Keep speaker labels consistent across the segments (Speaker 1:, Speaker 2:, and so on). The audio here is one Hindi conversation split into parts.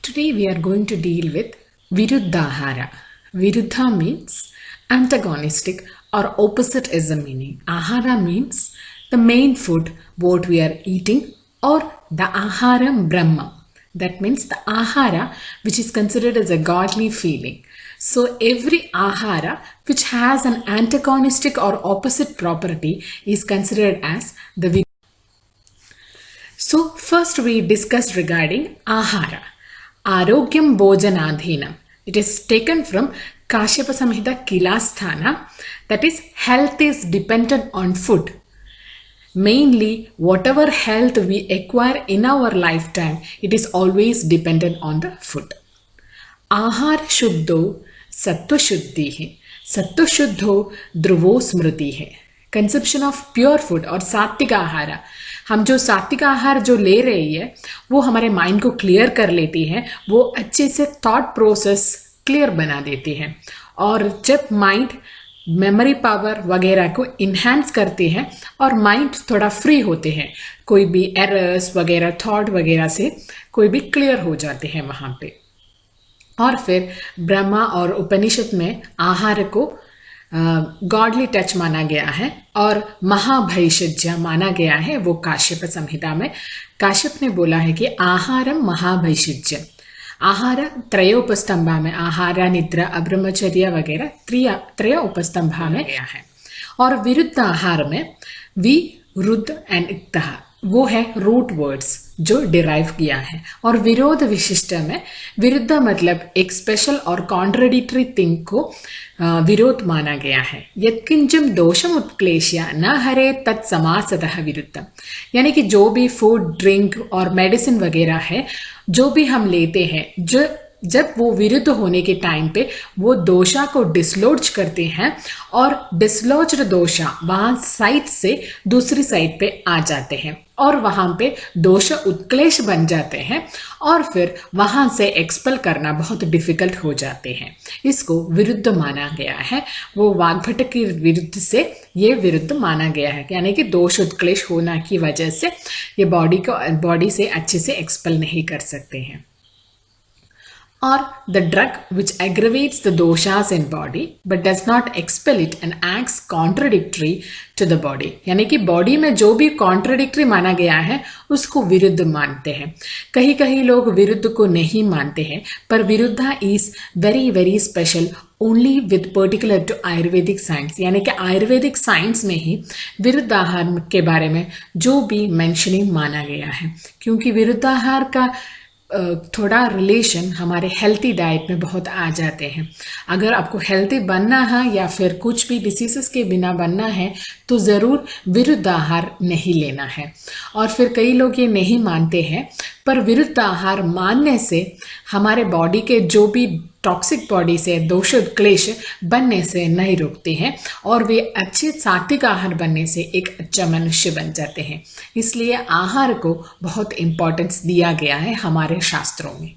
Speaker 1: Today we are going to deal with Viruddhahara. Viruddha means antagonistic or opposite is the meaning. Ahara means the main food what we are eating or the Aharam Brahma. That means the Ahara which is considered as a godly feeling. So every Ahara which has an antagonistic or opposite property is considered as the Viruddha. So first we discussed regarding Ahara. Arogyam Bhojanadhinam. It is taken from Kashyapa Samhita Kilasthana, that is, health is dependent on food. Mainly, whatever health we acquire in our lifetime, it is always dependent on the food. Ahar Shuddho Sattva Shuddhi hai. Sattva Shuddho Dhruvo Smriti hai. Consumption of pure food और सात्विक आहार, हम जो सात्विक आहार जो ले रही है वो हमारे माइंड को क्लियर कर लेती है, वो अच्छे से थॉट प्रोसेस क्लियर बना देती है और जब माइंड मेमोरी पावर वगैरह को इन्हांस करते हैं और माइंड थोड़ा फ्री होते हैं, कोई भी एरर्स वगैरह थॉट वगैरह से कोई भी क्लियर हो जाते हैं वहाँ पे। और फिर ब्रह्मा और उपनिषद में आहार को गॉडली टच माना गया है और महाभैषज्य माना गया है। वो काश्यप संहिता में काश्यप ने बोला है कि आहारम महाभैषज्य। आहार त्रय उपस्तंभा में आहार निद्रा अब्रह्मचर्य वगैरह त्रय उपस्तंभा में गया है। और विरुद्ध आहार में विरुद्ध एंड इक्तः वो है रूट वर्ड्स जो डिराइव किया है। और विरोध विशिष्ट में विरुद्ध मतलब एक स्पेशल और कॉन्ट्रडिक्टरी थिंग को विरोध माना गया है। यत्किंचम दोषम उत्क्लेश्य न हरे तत्समासतः विरुद्धम, यानी कि जो भी फूड ड्रिंक और मेडिसिन वगैरह है जो भी हम लेते हैं, जो जब वो विरुद्ध होने के टाइम पे वो दोषा को डिसलॉज करते हैं और डिसलॉज्ड दोषा वहां साइड से दूसरी साइड पे आ जाते हैं और वहां पे दोष उत्क्लेश बन जाते हैं और फिर वहां से एक्सपेल करना बहुत डिफिकल्ट हो जाते हैं। इसको विरुद्ध माना गया है। वो वाग्भट के विरुद्ध से ये विरुद्ध माना गया है, यानी कि दोष उत्क्लेश होना की वजह से ये बॉडी से अच्छे से एक्सपेल नहीं कर सकते हैं। Or the drug which aggravates the doshas in body but does not expel it and acts contradictory to the body, यानी कि बॉडी में जो भी कॉन्ट्रडिक्टरी माना गया है उसको विरुद्ध मानते हैं। कहीं कहीं लोग विरुद्ध को नहीं मानते हैं, पर विरुद्धा is very very special only with particular to Ayurvedic science, यानी कि आयुर्वेदिक साइंस में ही विरुद्धाहार के बारे में जो भी मेंशनिंग माना गया है, क्योंकि विरुद्धाहार का थोड़ा रिलेशन हमारे हेल्थी डाइट में बहुत आ जाते हैं। अगर आपको हेल्थी बनना है या फिर कुछ भी डिसीजेस के बिना बनना है तो ज़रूर विरुद्ध आहार नहीं लेना है। और फिर कई लोग ये नहीं मानते हैं, पर विरुद्ध आहार मानने से हमारे बॉडी के जो भी टॉक्सिक बॉडी से दोष क्लेश बनने से नहीं रुकते हैं और वे अच्छे सात्विक आहार बनने से एक अच्छा मनुष्य बन जाते हैं। इसलिए आहार को बहुत इम्पोर्टेंस दिया गया है हमारे शास्त्रों में।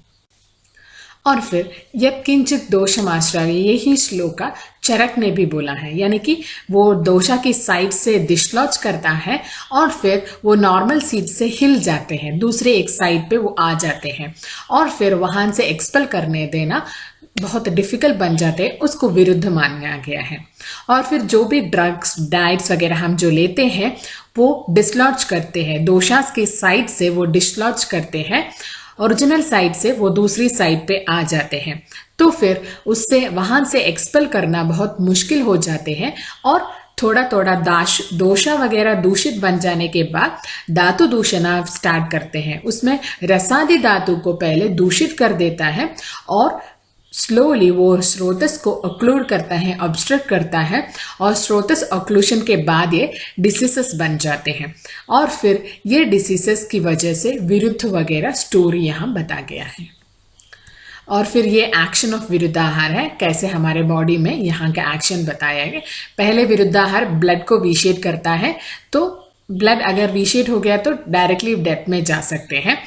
Speaker 1: और फिर यत्किंचित दोषमाश्रय, यही श्लोका चरक ने भी बोला है, यानी कि वो दोषा की साइड से डिसलॉज करता है और फिर वो नॉर्मल सीट से हिल जाते हैं, दूसरे एक साइड पे वो आ जाते हैं और फिर वहां से एक्सपेल करने देना बहुत डिफिकल्ट बन जाते हैं, उसको विरुद्ध माना गया है। और फिर जो भी ड्रग्स डाइट्स वगैरह हम जो लेते हैं वो डिसलॉज करते हैं, दोषास की साइड से वो डिसलॉज करते हैं, ओरिजिनल साइड से वो दूसरी साइड पे आ जाते हैं, तो फिर उससे वहां से एक्सपेल करना बहुत मुश्किल हो जाते हैं और थोड़ा थोड़ा दोषा वगैरह दूषित बन जाने के बाद धातु दूषणा स्टार्ट करते हैं। उसमें रसादी धातु को पहले दूषित कर देता है और स्लोली वो स्रोतस को ऑक्लूड करता है, ऑब्स्ट्रक्ट करता है और स्रोतस ऑक्लूशन के बाद ये डिसीजेस बन जाते हैं और फिर ये डिसीजेस की वजह से विरुद्ध वगैरह स्टोरी यहाँ बता गया है। और फिर ये एक्शन ऑफ विरुद्धाहार है, कैसे हमारे बॉडी में यहाँ का एक्शन बताया गया। पहले विरुद्धाहार ब्लड को विशेद करता है तो ब्लड अगर वीशेड हो गया तो डायरेक्टली डेथ में जा सकते हैं।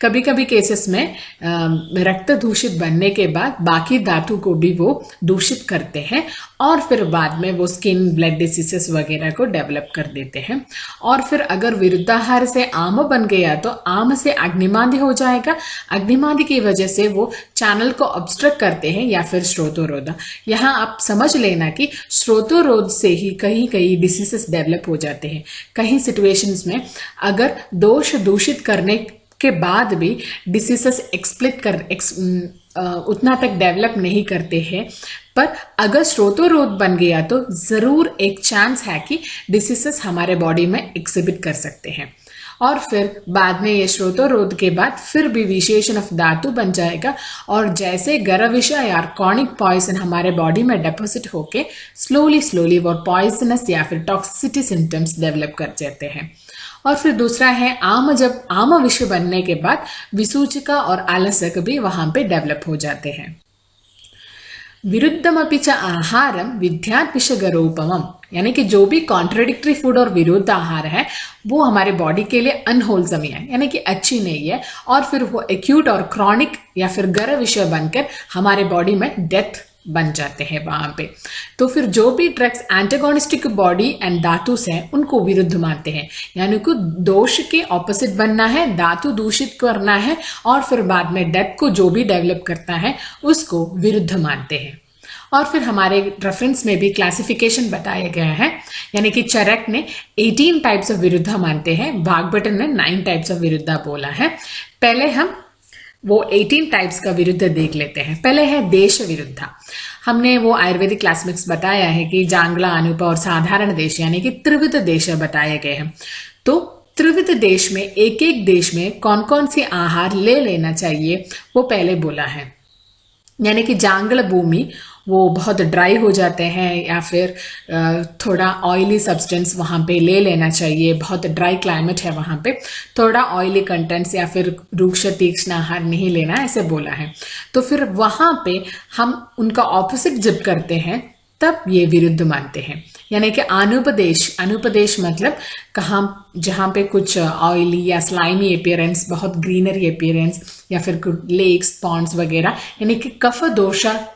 Speaker 1: कभी कभी केसेस में रक्त दूषित बनने के बाद बाकी धातु को भी वो दूषित करते हैं और फिर बाद में वो स्किन ब्लड डिसीजेस वगैरह को डेवलप कर देते हैं। और फिर अगर विरुद्धाहार से आम बन गया तो आम से अग्निमांद्य हो जाएगा। अग्निमांद्य की वजह से वो चैनल को ऑब्स्ट्रक्ट करते हैं या फिर श्रोतोरोध। यहाँ आप समझ लेना कि श्रोतोरोध से ही कहीं कहीं डिसीजेस डेवलप हो जाते हैं। कहीं सिचुएशंस में अगर दोष दूषित करने के बाद भी डिसीजेस उतना तक डेवलप नहीं करते हैं, पर अगर श्रोतोरोध बन गया तो जरूर एक चांस है कि डिसीजेस हमारे बॉडी में एग्जिबिट कर सकते हैं। और फिर बाद में ये श्रोतोरोध के बाद फिर भी विशेषण ऑफ धातु बन जाएगा और जैसे गर्भ विषय या कॉर्निक पॉइजन हमारे बॉडी में डिपॉजिट होके स्लोली वो पॉइजनस या फिर टॉक्सिसिटी सिम्टम्स डेवलप कर जाते हैं। और फिर दूसरा है आम। जब आम विषय बनने के बाद विसूचिका और आलसक भी वहां पे डेवलप हो जाते हैं। विरुद्धमपि च आहारम विद्यात् विषगरोपमम, यानी कि जो भी कॉन्ट्रडिक्टरी फूड और विरुद्ध आहार है वो हमारे बॉडी के लिए अनहोलसम है, यानी कि अच्छी नहीं है, और फिर वो एक्यूट और क्रॉनिक या फिर गर्भ विषय बनकर हमारे बॉडी में डेथ बन जाते हैं वहां पे। तो फिर जो भी ड्रग्स एंटागोनिस्टिक बॉडी एंड धातुस हैं उनको विरुद्ध मानते हैं, यानी कि दोष के ऑपोजिट बनना है, धातु दूषित करना है और फिर बाद में डेथ को जो भी डेवलप करता है उसको विरुद्ध मानते हैं। और फिर हमारे रेफरेंस में भी क्लासिफिकेशन बताया गया है, यानी कि चरक ने 18 टाइप्स ऑफ विरुद्ध मानते हैं, वाग्भट ने 9 टाइप्स ऑफ विरुद्ध बोला है। पहले हम वो 18 टाइप्स का विरुद्ध देख लेते हैं। पहले है देश विरुद्ध। हमने वो आयुर्वेदिक क्लास में बताया है कि जांगला, अनुपा और साधारण देश यानी कि त्रिविध देश बताए गए हैं। तो त्रिविध देश में एक एक देश में कौन कौन सी आहार ले लेना चाहिए वो पहले बोला है। यानी कि जांगल भूमि वो बहुत ड्राई हो जाते हैं या फिर थोड़ा ऑयली सब्सटेंस वहाँ पे ले लेना चाहिए, बहुत ड्राई क्लाइमेट है वहाँ पे, थोड़ा ऑयली कंटेंट्स या फिर रूक्ष तीक्ष्ण आहार नहीं लेना, ऐसे बोला है। तो फिर वहाँ पे हम उनका ऑपोजिट जब करते हैं तब ये विरुद्ध मानते हैं। यानी कि अनुपदेश मतलब कहाँ जहाँ पे कुछ ऑयली या स्लाइमी अपीयरेंस, बहुत ग्रीनरी अपीयरेंस या फिर लेक्स, पॉन्ड्स वगैरह, यानी कि कफ दोषा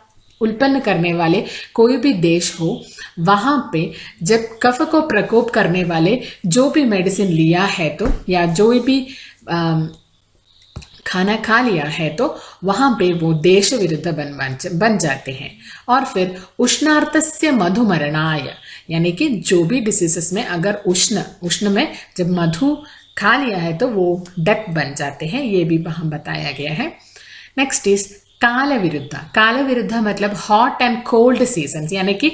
Speaker 1: उत्पन्न करने वाले कोई भी देश हो, वहां पे जब कफ को प्रकोप करने वाले जो भी मेडिसिन लिया है तो या जो भी खाना खा लिया है तो वहां पे वो देश विरुद्ध बन जाते हैं। और फिर उष्णार्तस्य मधुमरणाय, यानी कि जो भी डिसीजेस में अगर उष्ण में जब मधु खा लिया है तो वो डेथ बन जाते हैं, ये भी वहां बताया गया है। नेक्स्ट इज काल विरुद्ध। काल विरुद्ध मतलब हॉट एंड कोल्ड सीजन, यानी कि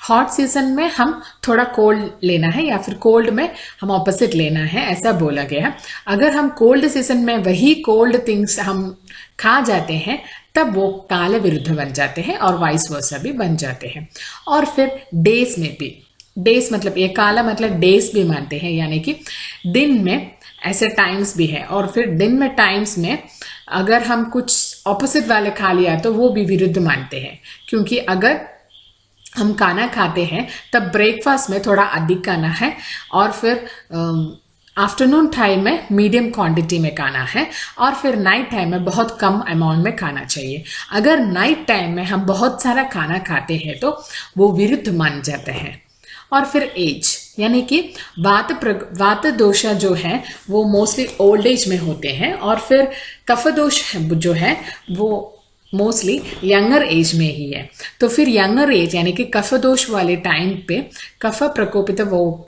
Speaker 1: हॉट सीजन में हम थोड़ा कोल्ड लेना है या फिर कोल्ड में हम ऑपोजिट लेना है, ऐसा बोला गया है। अगर हम कोल्ड सीजन में वही कोल्ड थिंग्स हम खा जाते हैं तब वो काल विरुद्ध बन जाते हैं और वाइस वर्सा भी बन जाते हैं। और फिर डेज में भी, डेज मतलब ये काला मतलब डेज भी मानते हैं, यानी कि दिन में ऐसे टाइम्स भी है। और फिर दिन में टाइम्स में अगर हम कुछ ऑपोजिट वाले खा लिया तो वो भी विरुद्ध मानते हैं, क्योंकि अगर हम खाना खाते हैं तब ब्रेकफास्ट में थोड़ा अधिक खाना है और फिर आफ्टरनून टाइम में मीडियम क्वांटिटी में खाना है और फिर नाइट टाइम में बहुत कम अमाउंट में खाना चाहिए। अगर नाइट टाइम में हम बहुत सारा खाना खाते हैं तो वो विरुद्ध मान जाते हैं। और फिर एज, यानी कि वात दोषा जो है वो मोस्टली ओल्ड एज में होते हैं और फिर कफ दोष जो है वो मोस्टली यंगर एज में ही है। तो फिर यंगर एज यानी कि कफ दोष वाले टाइम पे कफ प्रकोपित वो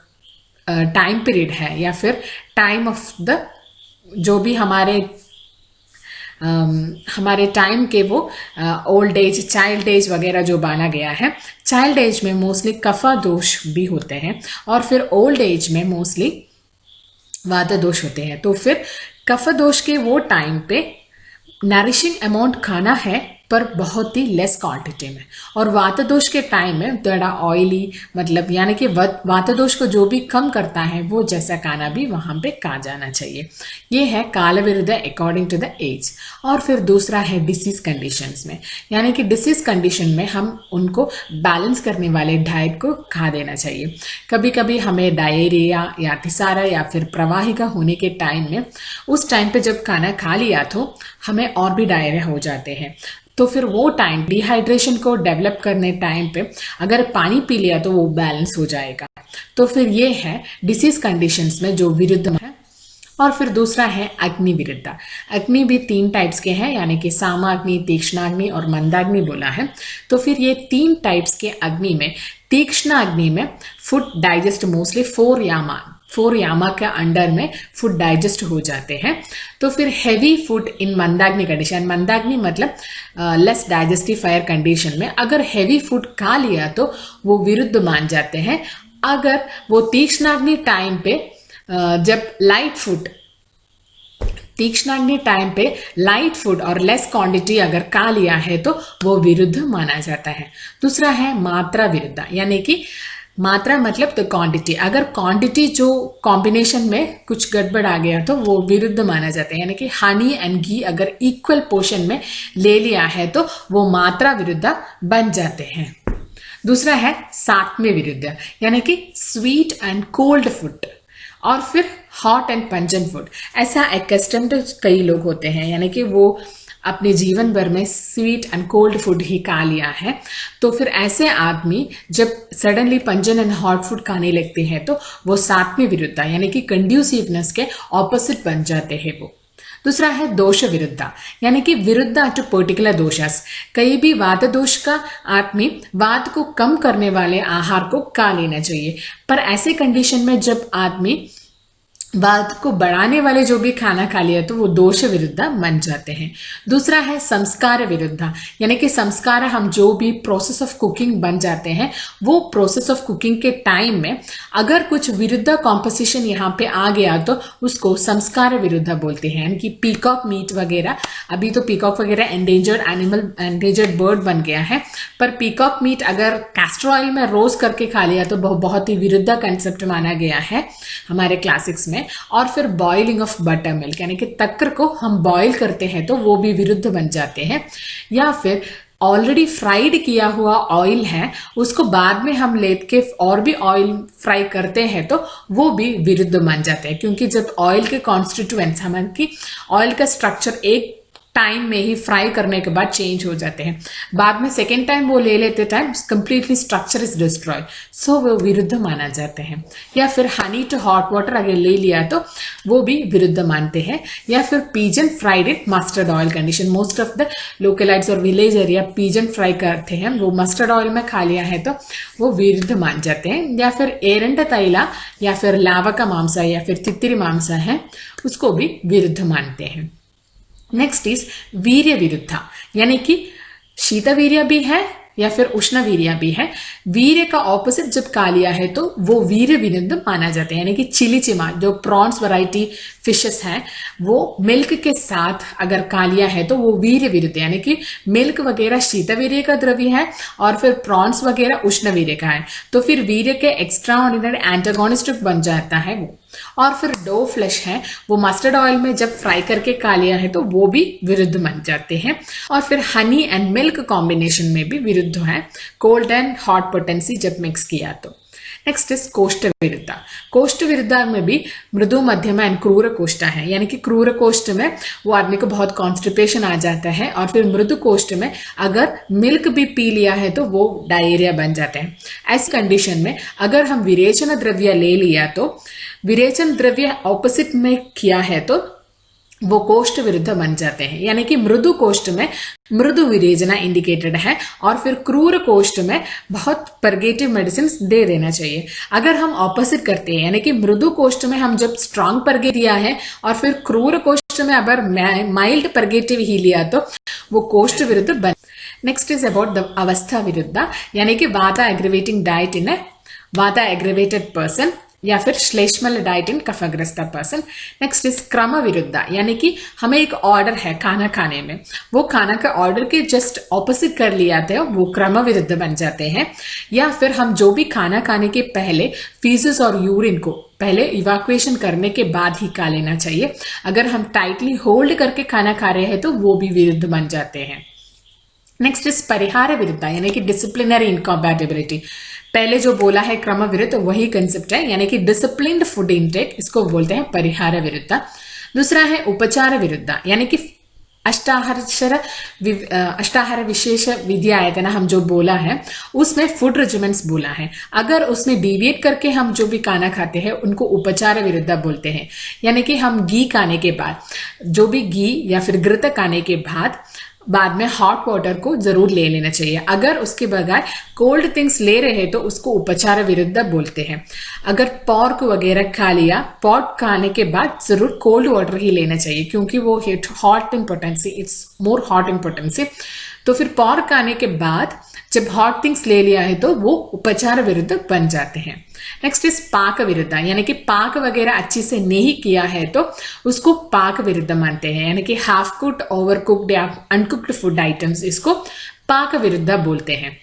Speaker 1: टाइम पीरियड है या फिर टाइम ऑफ द जो भी हमारे टाइम के वो ओल्ड एज, चाइल्ड एज वगैरह जो माना गया है। चाइल्ड एज में मोस्टली कफा दोष भी होते हैं और फिर ओल्ड एज में मोस्टली वात दोष होते हैं। तो फिर कफ दोष के वो टाइम पे नरिशिंग अमाउंट खाना है पर बहुत ही लेस क्वांटिटी में। और वात दोष के टाइम में थोड़ा ऑयली, मतलब यानी कि वात दोष को जो भी कम करता है वो जैसा खाना भी वहाँ पे खा जाना चाहिए। ये है काल विरुद्ध अकॉर्डिंग टू द एज। और फिर दूसरा है डिसीज कंडीशंस में, यानी कि डिसीज कंडीशन में हम उनको बैलेंस करने वाले डाइट को खा देना चाहिए। कभी कभी हमें डायरिया या तिसारा या फिर प्रवाहिका होने के टाइम में, उस टाइम पे जब खाना खा लिया तो हमें और भी डायरिया हो जाते हैं। तो फिर वो टाइम डिहाइड्रेशन को डेवलप करने टाइम पे अगर पानी पी लिया तो वो बैलेंस हो जाएगा। तो फिर ये है डिसीज कंडीशंस में जो विरुद्ध है। और फिर दूसरा है अग्नि विरुद्ध। अग्नि भी 3 टाइप्स के हैं, यानी कि सामाग्नि, तीक्ष्णाग्नि और मंदाग्नि बोला है। तो फिर ये 3 टाइप्स के अग्नि में, तीक्ष्ण अग्नि में फूड डाइजेस्ट मोस्टली 4 यामा के अंडर में फूड डाइजेस्ट हो जाते हैं। तो फिर हैवी फूड इन मंदाग्नि कंडीशन, मंदाग्नि मतलब लेस डाइजेस्टिव फायर कंडीशन में अगर हैवी फूड खा लिया तो वो विरुद्ध मान जाते हैं। अगर वो तीक्ष्णाग्नि टाइम पे जब तीक्ष्णाग्नि टाइम पे लाइट फूड और लेस क्वांटिटी अगर खा लिया है तो वो विरुद्ध माना जाता है। दूसरा है मात्रा विरुद्ध, यानी कि मात्रा मतलब तो क्वांटिटी, अगर क्वांटिटी जो कॉम्बिनेशन में कुछ गड़बड़ आ गया तो वो विरुद्ध माना जाता है। यानी कि हनी एंड घी अगर इक्वल पोर्शन में ले लिया है तो वो मात्रा विरुद्ध बन जाते हैं। दूसरा है सात्म्य विरुद्ध, यानी कि स्वीट एंड कोल्ड फूड। और फिर हॉट एंड पंजेंट फूड, ऐसा एक्स्टम्ड कई लोग होते हैं, यानी कि वो अपने जीवन भर में स्वीट एंड कोल्ड फूड ही खा लिया है। तो फिर ऐसे आदमी जब suddenly Panjan and hot food खाने लगते हैं तो वो सात्म्य विरुद्ध, यानी कि कंड्यूसिवनेस के ऑपोजिट बन जाते हैं वो। दूसरा है दोष विरुद्ध, यानी कि विरुद्ध टू पर्टिकुलर दोषस। कहीं भी वात दोष का आदमी वात को कम करने वाले आहार को खा लेना चाहिए, पर ऐसे कंडीशन में जब आदमी वात को बढ़ाने वाले जो भी खाना खा लिया तो वो दोष विरुद्ध बन जाते हैं। दूसरा है संस्कार विरुद्ध, यानी कि संस्कार हम जो भी प्रोसेस ऑफ कुकिंग बन जाते हैं वो प्रोसेस ऑफ कुकिंग के टाइम में अगर कुछ विरुद्ध कॉम्पोजिशन यहाँ पे आ गया तो उसको संस्कार विरुद्ध बोलते हैं। यानी कि पीकॉक मीट वगैरह, अभी तो पीकॉक वगैरह एंडेंजर्ड एनिमल, एंडेंजर्ड बर्ड बन गया है, पर पीकॉक मीट अगर कैस्टर ऑयल में रोस्ट करके खा लिया तो बहुत ही विरुद्ध कंसेप्ट माना गया है हमारे क्लासिक्स में। और फिर बॉइलिंग ऑफ बटर मिल्क, यानी कि तक्कर को हम बॉईल करते हैं तो वो भी विरुद्ध बन जाते हैं। या फिर ऑलरेडी फ्राइड किया हुआ ऑयल है उसको बाद में हम लेके और भी ऑयल फ्राई करते हैं तो वो भी विरुद्ध बन जाते हैं, क्योंकि जब ऑयल के कॉन्स्टिट्यूएंट्स हमारे ऑयल का स्ट्रक्चर एक टाइम में ही फ्राई करने के बाद चेंज हो जाते हैं, बाद में सेकेंड टाइम वो ले लेते time completely structure is destroy, so वो विरुद्ध माना जाते हैं। या फिर हनी टू हॉट वाटर अगर ले लिया तो वो भी विरुद्ध मानते हैं। या फिर pigeon fried in mustard oil condition, most of the localites और विलेज एरिया पीजन फ्राई करते हैं, वो मस्टर्ड ऑयल में खा लिया है तो वो विरुद्ध मान जाते हैं। या फिर एरंड तैला या फिर लावका मांसा या फिर तित्तिरी मांसा है उसको भी विरुद्ध मानते हैं। नेक्स्ट इज वीर्य विरुद्ध, यानी कि शीत वीर्य भी है या फिर उष्ण वीर्य भी है। वीर्य का ऑपोजिट जब खा लिया है तो वो वीर्य विरुद्ध माना जाता है। यानी कि चिलीचिमा जो प्रॉन्स वैरायटी फिशेस हैं वो मिल्क के साथ अगर खा लिया है तो वो वीर्य विरुद्ध, यानी कि मिल्क वगैरह शीत वीर्य का द्रव्य है और फिर प्रॉन्स वगैरह उष्ण वीर्य का है, तो फिर वीर्य के एक्स्ट्रा ऑर्डिनरी एंटागोनिस्ट बन जाता है वो। और फिर डो फ्लेश है वो मस्टर्ड ऑयल में जब फ्राई करके खा लिया है तो वो भी विरुद्ध बन जाते हैं। और फिर हनी एंड मिल्क कॉम्बिनेशन में भी विरुद्ध है, कोल्ड एंड हॉट पोटेंसी जब मिक्स किया तो। नेक्स्ट इज कोष्ठ विरुद्ध। कोष्ठ विरुद्ध में भी मृदु मध्यम एंड क्रूर कोष्ठ है, यानी कि क्रूर कोष्ठ में वो आदमी को बहुत कॉन्स्टिपेशन आ जाता है और फिर मृदु कोष्ठ में अगर मिल्क भी पी लिया है तो वो डायरिया बन जाते हैं। ऐसी कंडीशन में अगर हम विरेचन द्रव्य ले लिया तो विरेचन द्रव्य ऑपोजिट में किया है तो वो कोष्ठ विरुद्ध बन जाते हैं। यानी कि मृदु कोष्ठ में मृदु विरेचना इंडिकेटेड है और फिर क्रूर कोष्ठ में बहुत परगेटिव मेडिसिन दे देना चाहिए। अगर हम ऑपोजिट करते हैं, यानी कि मृदु कोष्ठ में हम जब स्ट्रॉन्ग परगे दिया है और फिर क्रूर कोष्ठ में अगर माइल्ड परगेटिव ही लिया तो वो कोष्ठ विरुद्ध बन। नेक्स्ट इज अबाउट द अवस्था विरुद्ध, यानी कि वाता एग्रीवेटिंग डाइट इन ए वाता एग्रीवेटेड पर्सन, या फिर श्लेष्मल कफग्रस्त पर्सन। नेक्स्ट इज क्रम विरुद्ध, यानी कि हमें एक ऑर्डर है खाना खाने में, वो खाना का ऑर्डर के जस्ट ऑपोजिट कर लिया थे वो क्रम विरुद्ध बन जाते हैं। या फिर हम जो भी खाना खाने के पहले फीसेस और यूरिन को पहले इवैक्यूएशन करने के बाद ही खा लेना चाहिए, अगर हम टाइटली होल्ड करके खाना खा रहे हैं तो वो भी विरुद्ध बन जाते हैं। नेक्स्ट इज परिहार विरुद्ध, यानी कि डिसिप्लिनरी इनकॉम्पैटिबिलिटी। पहले जो बोला है क्रम विरुद्ध वही कंसेप्ट है, यानी कि डिसिप्लिन्ड फूड इनटेक, इसको बोलते हैं परिहार विरुद्ध। दूसरा है उपचार विरुद्ध, यानी कि अष्टाहार विशेष विद्यायतन हम जो बोला है उसमें फूड रेजिमेंट्स बोला है, अगर उसमें डिविएट करके हम जो भी खाना खाते हैं उनको उपचार विरुद्ध बोलते हैं। यानी कि हम घी खाने के बाद, जो भी घी या फिर घृत खाने के बाद में हॉट वाटर को जरूर ले लेना चाहिए, अगर उसके बगैर कोल्ड थिंग्स ले रहे हैं तो उसको उपचार विरुद्ध बोलते हैं। अगर पॉर्क वगैरह खा लिया, पॉट खाने के बाद जरूर कोल्ड वाटर ही लेना चाहिए क्योंकि वो hot in potency, it's more hot in potency. तो फिर पॉर्क खाने के बाद जब हॉट थिंग्स ले लिया है तो वो उपचार विरुद्ध बन जाते हैं। नेक्स्ट इज पाक विरुद्ध, यानी कि पाक वगैरह अच्छी से नहीं किया है तो उसको पाक विरुद्ध मानते हैं, यानी कि हाफ कुक्ड, ओवर कुक्ड या अनकुक्ड फूड आइटम्स, इसको पाक विरुद्ध बोलते हैं।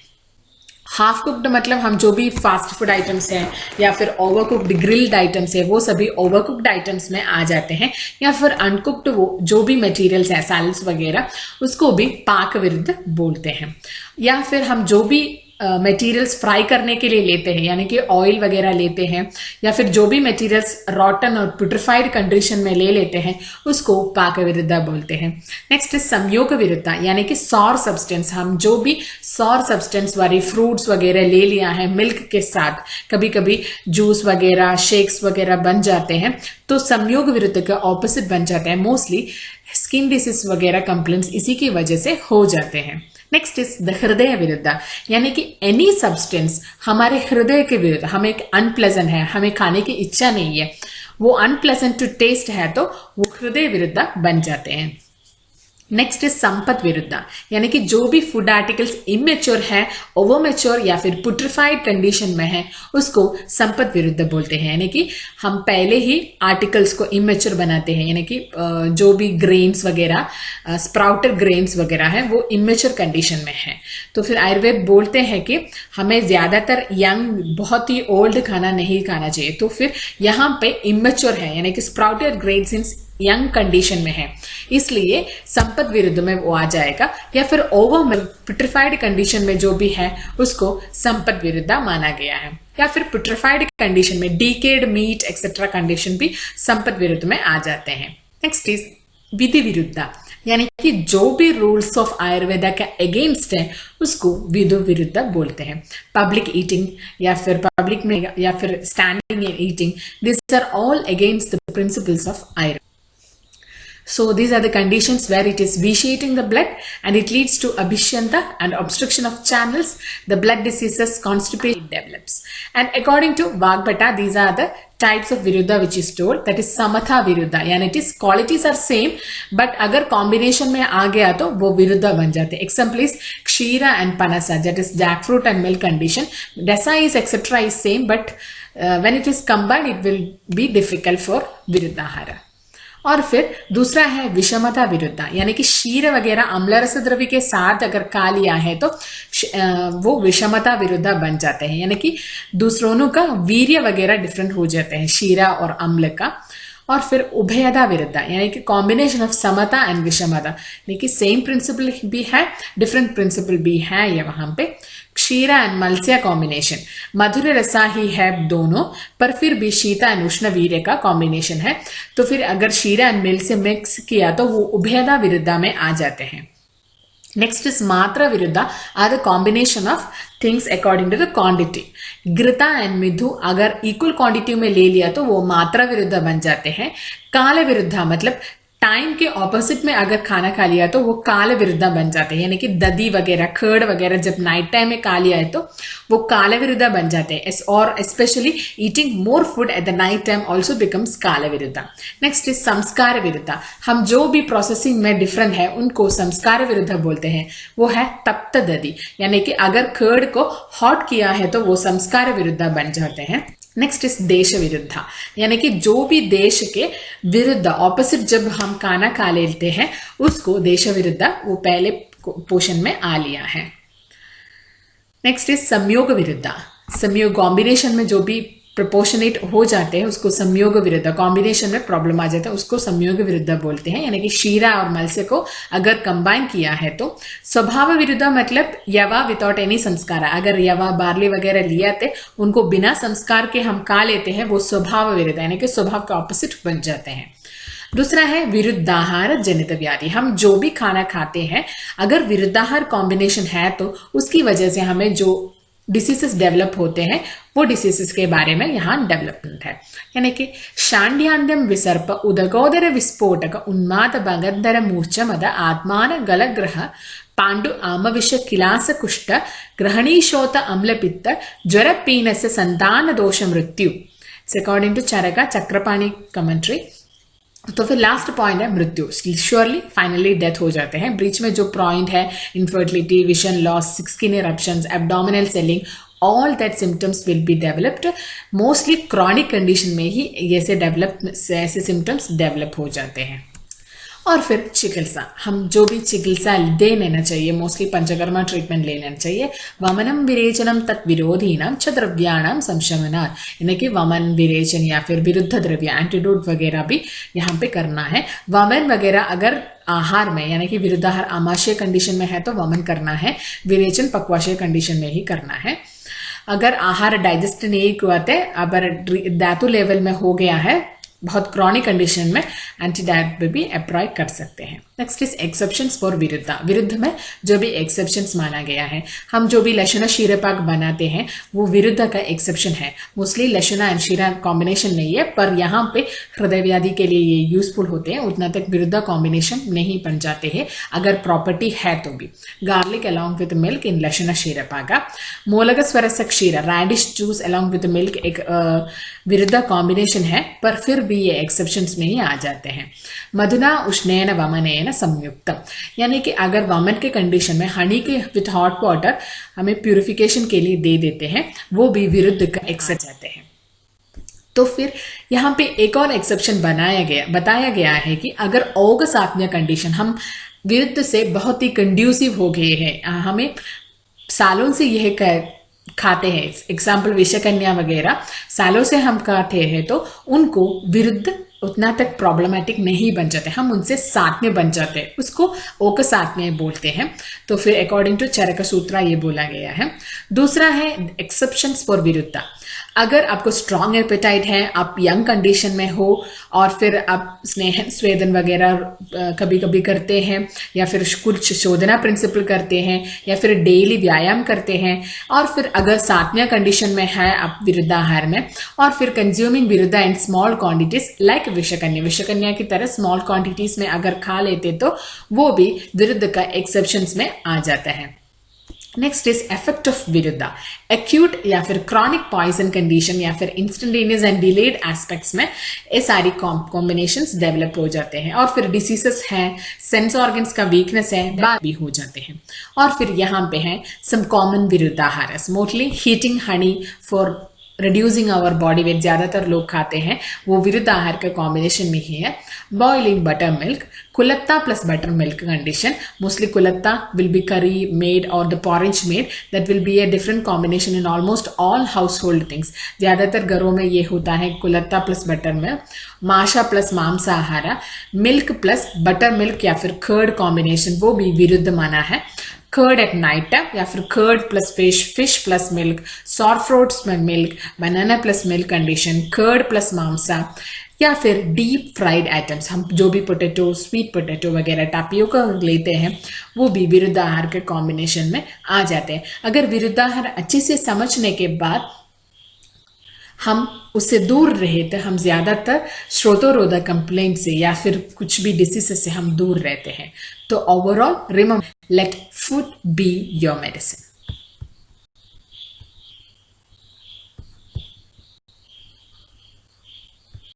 Speaker 1: हाफ कुक्ड मतलब हम जो भी फास्ट फूड आइटम्स हैं या फिर ओवर कुक्ड ग्रिल्ड आइटम्स है वो सभी ओवर कुक्ड आइटम्स में आ जाते हैं, या फिर अनकुक्ड वो जो भी मटेरियल्स है सैलड्स वगैरह उसको भी पाक विरुद्ध बोलते हैं। या फिर हम जो भी मटेरियल्स फ्राई करने के लिए लेते हैं, यानी कि ऑयल वगैरह लेते हैं या फिर जो भी मटेरियल्स रॉटन और पुट्रिफाइड कंडीशन में ले लेते हैं उसको पाक विरुद्ध बोलते हैं। नेक्स्ट इज संयोग विरुद्ध, यानी कि सॉर सब्सटेंस, हम जो भी सॉर सब्सटेंस वाली फ्रूट्स वगैरह ले लिया है मिल्क के साथ, कभी कभी जूस वगैरह शेक्स वगैरह बन जाते हैं तो संयोग विरुद्ध का ऑपोजिट बन जाता है। मोस्टली स्किन डिसीज वगैरह कंप्लेंट्स इसी की वजह से हो जाते हैं। नेक्स्ट इज द हृदय विरुद्ध, यानी कि एनी सब्सटेंस हमारे हृदय के विरुद्ध, हमें एक अनप्लेजेंट है, हमें खाने की इच्छा नहीं है, वो अनप्लेजेंट टू टेस्ट है तो वो हृदय विरुद्ध बन जाते हैं। नेक्स्ट इज संपत विरुद्ध, यानी कि जो भी फूड आर्टिकल्स इमेच्योर है, ओवर मेच्योर या फिर पुट्रिफाइड कंडीशन में है उसको संपत विरुद्ध बोलते हैं। यानी कि हम पहले ही आर्टिकल्स को इमेच्योर बनाते हैं, यानी कि जो भी ग्रेन्स वगैरह स्प्राउटेड ग्रेन्स वगैरह है वो इमेच्योर कंडीशन में है। तो फिर आयुर्वेद बोलते हैं कि हमें ज्यादातर यंग बहुत ही ओल्ड खाना नहीं खाना चाहिए, तो फिर यहाँ पे इमेच्योर है यानी कि sprouted grains in young condition में है, इसलिए संपत विरुद्ध में वो आ जाएगा। या फिर ओवर पुट्रिफाइड कंडीशन में जो भी है उसको संपत विरुद्ध माना गया है, या फिर पुट्रिफाइड कंडीशन में डीकेड मीट एक्सेट्रा कंडीशन भी संपत विरुद्ध में आ जाते हैं। नेक्स्ट इज विधि विरुद्ध, यानी कि जो भी रूल्स ऑफ आयुर्वेदा के अगेंस्ट है उसको विधि विरुद्ध बोलते हैं। पब्लिक ईटिंग या फिर पब्लिक में या फिर standing and eating, this are all against the principles of Ayurveda. So these are the conditions where it is vitiating the blood and it leads to abhishyanta and obstruction of channels. The blood diseases, constipation develops. And according to Vagbhata, these are the types of viruddha which is told, that is samatha viruddha, यानी it is qualities are same but अगर combination में आ गया तो वो viruddha बन जाते. Example is kshira and panasa, that is jackfruit and milk condition. Dasa is etc is same but when it is combined it will be difficult for viruddhahara. और फिर दूसरा है विषमता विरुद्ध, यानी कि क्षीर वगैरह अम्ल रस द्रव्य के साथ अगर खा लिया है तो वो विषमता विरुद्ध बन जाते हैं, यानी कि दूसरों का वीर्य वगैरह डिफरेंट हो जाते हैं क्षीरा और अम्ल का. और फिर उभयता विरुद्ध, यानी कि कॉम्बिनेशन ऑफ समता एंड विषमता, यानी कि सेम प्रिंसिपल भी है डिफरेंट प्रिंसिपल भी है ये वहां पे. क्षीरा एंड मत्स्य कॉम्बिनेशन, मधुर रसा ही है दोनों पर फिर भी शीता एंड उष्ण वीर्य का कॉम्बिनेशन है, तो फिर अगर क्षीरा एंड मिल्क से मिक्स किया तो वो उभयता विरुद्ध में आ जाते हैं. नेक्स्ट इज मात्रा विरुद्ध, are the combination of things according to the quantity. घृता एंड मिधु अगर इक्वल क्वांटिटी में ले लिया तो वो मात्रा विरुद्ध बन जाते हैं. काल विरुद्ध मतलब टाइम के ऑपोजिट में अगर खाना खा लिया तो वो काल विरुद्ध बन जाते हैं, यानी कि दधी वगैरह खर्ड वगैरह जब नाइट टाइम में खा लिया है तो वो काल विरुद्ध बन जाते हैं. और specially eating more food at the night time also becomes काल विरुद्ध. नेक्स्ट इज संस्कार विरुद्ध, हम जो भी प्रोसेसिंग में डिफरेंट है उनको संस्कार विरुद्ध बोलते हैं. वो है तप्त दधी, यानी कि अगर खर्ड को हॉट किया है तो वो संस्कार विरुद्ध बन जाते हैं. नेक्स्ट इज देश विरुद्ध, यानी कि जो भी देश के विरुद्ध ऑपोजिट जब हम खाना खा लेते हैं उसको देश विरुद्ध, वो पहले पोर्शन में आ लिया है। नेक्स्ट इज संयोग विरुद्ध, संयोग कॉम्बिनेशन में जो भी प्रोपोर्शनेट हो जाते हैं उसको संयोग विरुद्ध, कॉम्बिनेशन में प्रॉब्लम आ जाता है उसको संयोग विरुद्ध बोलते हैं। यानी कि शीरा और मत्स्य को अगर कंबाइन किया है तो स्वभाव विरुद्ध मतलब यवा विदाउट एनी संस्कार, अगर यवा बार्ली वगैरह लिया थे उनको बिना संस्कार के हम खा लेते हैं, वो स्वभाव विरुद्ध यानी कि स्वभाव के ऑपोजिट बन जाते हैं। दूसरा है विरुद्धाहार जनित व्याधि, हम जो भी खाना खाते हैं अगर विरुद्धाहार कॉम्बिनेशन है तो उसकी वजह से हमें जो डिसीजेस डेवलप होते हैं वो डिसीजेस के बारे में यहाँ डेवलपमेंट है। यानी कि शांड्यान्यम विसर्प उदकोदर विस्फोटक उन्माद भगद्धर मूर्छ मद आत्मान गलग्रह पांडु आमविष किलास कुष्ठ ग्रहणीशोत अम्लपित्त ज्वर पीनस संतान दोष मृत्यु, according to Charaka Chakrapani commentary. तो फिर लास्ट पॉइंट है मृत्यु, श्योरली फाइनली डेथ हो जाते हैं। ब्रीच में जो पॉइंट है infertility, vision loss, skin eruptions, abdominal selling, all that symptoms will be developed. Mostly chronic condition में ही ऐसे सिम्टम्स डेवलप हो जाते हैं। और फिर चिकित्सा, हम जो भी चिकित्सा दे लेना चाहिए, मोस्टली पंचकर्मा ट्रीटमेंट ले लेना चाहिए। वमनम विरेचनम तत्विरोधीनाम च द्रव्याणाम संशमनात्, यानी कि वमन विरेचन या फिर विरुद्ध द्रव्य एंटीडोट वगैरह भी यहाँ पे करना है। वमन वगैरह अगर आहार में यानी कि विरुद्धाहार आमाशय कंडीशन में है तो वमन करना है, विरेचन पक्वाशय कंडीशन में ही करना है। अगर आहार डाइजेस्ट नहीं हुआ थे, अगर धातु लेवल में हो गया है, बहुत क्रॉनिक कंडीशन में एंटीडायट भी अप्लाई कर सकते हैं। नेक्स्ट इज एक्सेप्शंस फॉर विरुद्ध, विरुद्ध में जो भी एक्सेप्शंस माना गया है, हम जो भी लशुन शीरपाक बनाते हैं वो विरुद्ध का एक्सेप्शन है। मोस्टली लशुन एंड शीरा कॉम्बिनेशन नहीं है, पर यहाँ पे हृदय व्याधि के लिए ये यूजफुल होते हैं, उतना तक विरुद्ध कॉम्बिनेशन नहीं बन जाते हैं अगर प्रॉपर्टी है तो भी। Garlic along with milk in लशुन शीरपाक, मोलग स्वरस क्षीर radish juice along with milk एक विरुद्ध कॉम्बिनेशन है, पर फिर भी ये एक्सेप्शंस में ही आ जाते हैं। मधुना उष्णेन वमनेन संयुक्तम, यानी कि अगर वमन के कंडीशन में हनी के विथ हॉट वाटर हमें प्यूरिफिकेशन के लिए दे देते हैं, वो भी विरुद्ध का एक्सेप्ट जाते हैं। तो फिर यहाँ पे एक और एक्सेप्शन बताया गया है कि अगर ओग सात्म्य कंडीशन, हम विरुद्ध से बहुत ही कंड्यूसिव हो गए हैं, हमें सालों से यह खाते हैं, एग्जाम्पल विषकन्या वगैरह सालों से हम खाते हैं, तो उनको विरुद्ध उतना तक प्रॉब्लमेटिक नहीं बन जाते, हम उनसे सात्म्य बन जाते हैं, उसको ओक सात्म्य बोलते हैं। तो फिर अकॉर्डिंग टू चरक सूत्र ये बोला गया है। दूसरा है एक्सेप्शंस फॉर विरुद्ध, अगर आपको स्ट्रॉन्ग एपेटाइट है, आप यंग कंडीशन में हो और फिर आप स्नेह स्वेदन वगैरह कभी कभी करते हैं, या फिर कुछ शोधना प्रिंसिपल करते हैं, या फिर डेली व्यायाम करते हैं, और फिर अगर सात्म्य कंडीशन में है आप विरुद्धाहार में, और फिर कंज्यूमिंग विरुद्धा इन स्मॉल क्वांटिटीज लाइक विषकन्या की तरह स्मॉल क्वांटिटीज में अगर खा लेते तो वो भी विरुद्ध का एक्सेप्शंस में आ जाता है। नेक्स्ट इज इफेक्ट ऑफ विरुद्ध, एक्यूट या फिर क्रॉनिक पॉइजन कंडीशन या फिर इंस्टेंटेनियस एंड डिलेड एस्पेक्ट्स में ये सारी कॉम्बिनेशंस डेवलप हो जाते हैं। और फिर डिसीजेस हैं, सेंस ऑर्गन्स का वीकनेस है, बात भी हो जाते हैं। और फिर यहाँ पे है सम कॉमन विरुद्धाहार, mostly heating honey for reducing our body weight, ज्यादातर लोग खाते हैं, वो विरुद्ध आहार का कॉम्बिनेशन में ही है। बॉइलिंग बटर मिल्क, कुलत्ता plus buttermilk condition, mostly कुलत्ता विल बी करी मेड और the porridge made, that will be a different combination in almost all household things. ज्यादातर घरों में ये होता है कुलत्ता प्लस बटर मिल्क, माशा प्लस मांसाहार, मिल्क प्लस बटर मिल्क या फिर कर्ड कॉम्बिनेशन, वो भी विरुद्ध माना है। कर्ड एट नाइट या फिर curd plus fish plus milk, sour fruits में milk, banana plus milk condition, curd plus मांसा, या फिर डीप फ्राइड आइटम्स, हम जो भी पोटैटो, स्वीट पोटैटो वगैरह टापियोका लेते हैं वो भी विरुद्ध आहार के कॉम्बिनेशन में आ जाते हैं। अगर विरुद्ध आहार अच्छे से समझने के बाद हम उससे दूर रहे तो हम ज्यादातर श्रोतोरोधक कंप्लेंट से या फिर कुछ भी डिसीज से हम दूर रहते हैं। तो overall remember, let food be your medicine.